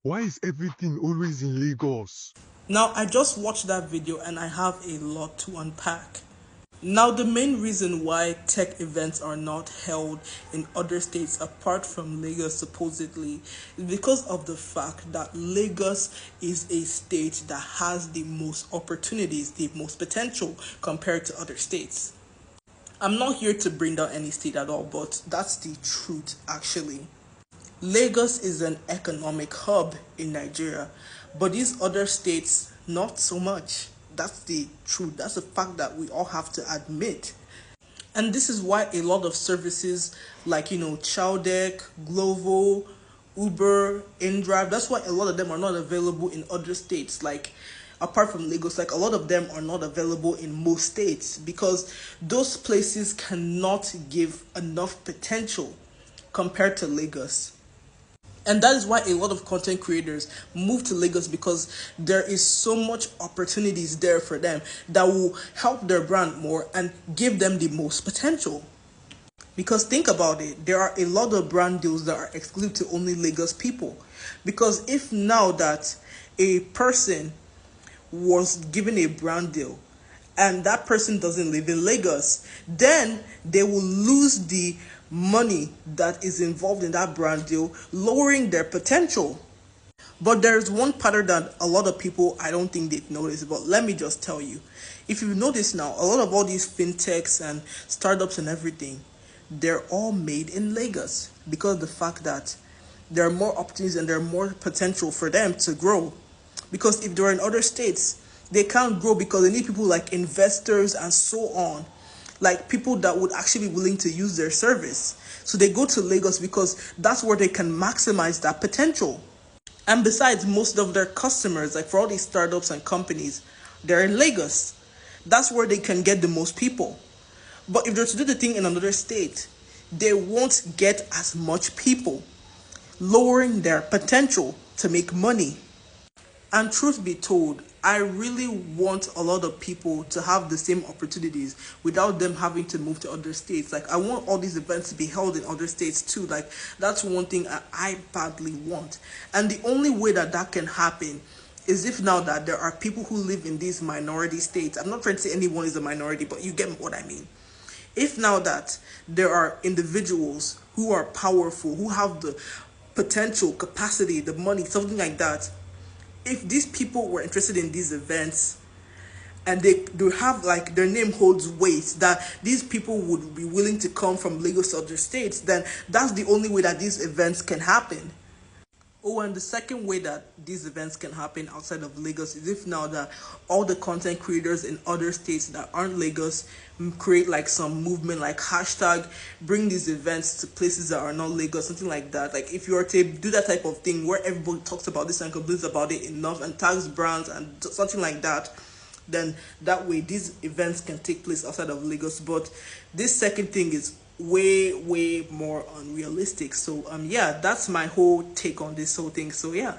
Why is everything always in Lagos? Now, I just watched that video and I have a lot to unpack. Now, the main reason why tech events are not held in other states apart from Lagos supposedly is because of the fact that Lagos is a state that has the most opportunities, the most potential compared to other states. I'm not here to bring down any state at all, but that's the truth actually. Lagos is an economic hub in Nigeria, but these other states, not so much. That's the truth. That's a fact that we all have to admit. And this is why a lot of services like, Chowdeck, Glovo, Uber, InDrive, that's why a lot of them are not available in other states. Like, apart from Lagos, like a lot of them are not available in most states because those places cannot give enough potential compared to Lagos. And that is why a lot of content creators move to Lagos because there is so much opportunities there for them that will help their brand more and give them the most potential. Because think about it, there are a lot of brand deals that are exclusive to only Lagos people. Because if now that a person was given a brand deal and that person doesn't live in Lagos, then they will lose the money that is involved in that brand deal, lowering their potential. But there's one pattern that a lot of people, I don't think they've noticed, but let me just tell you. If you notice now, a lot of all these fintechs and startups and everything, they're all made in Lagos because of the fact that there are more opportunities and there are more potential for them to grow. Because if they're in other states, they can't grow because they need people like investors and so on, like people that would actually be willing to use their service. So they go to Lagos because that's where they can maximize that potential. And besides, most of their customers, like for all these startups and companies, they're in Lagos. That's where they can get the most people. But if they're to do the thing in another state, they won't get as much people, lowering their potential to make money. And truth be told, I really want a lot of people to have the same opportunities without them having to move to other states. Like, I want all these events to be held in other states too. Like, that's one thing I badly want. And the only way that that can happen is if now that there are people who live in these minority states. I'm not trying to say anyone is a minority, but you get what I mean. If now that there are individuals who are powerful, who have the potential, capacity, the money, something like that, if these people were interested in these events and they have like their name holds weight that these people would be willing to come from Lagos to other states, then that's the only way that these events can happen. Oh, and the second way that these events can happen outside of Lagos is if now that all the content creators in other states that aren't Lagos create like some movement, like hashtag bring these events to places that are not Lagos, something like that. Like if you were to do that type of thing where everybody talks about this and complains about it enough and tags brands and something like that, then that way these events can take place outside of Lagos. But this second thing is way more unrealistic. So yeah, that's my whole take on this whole thing. So yeah.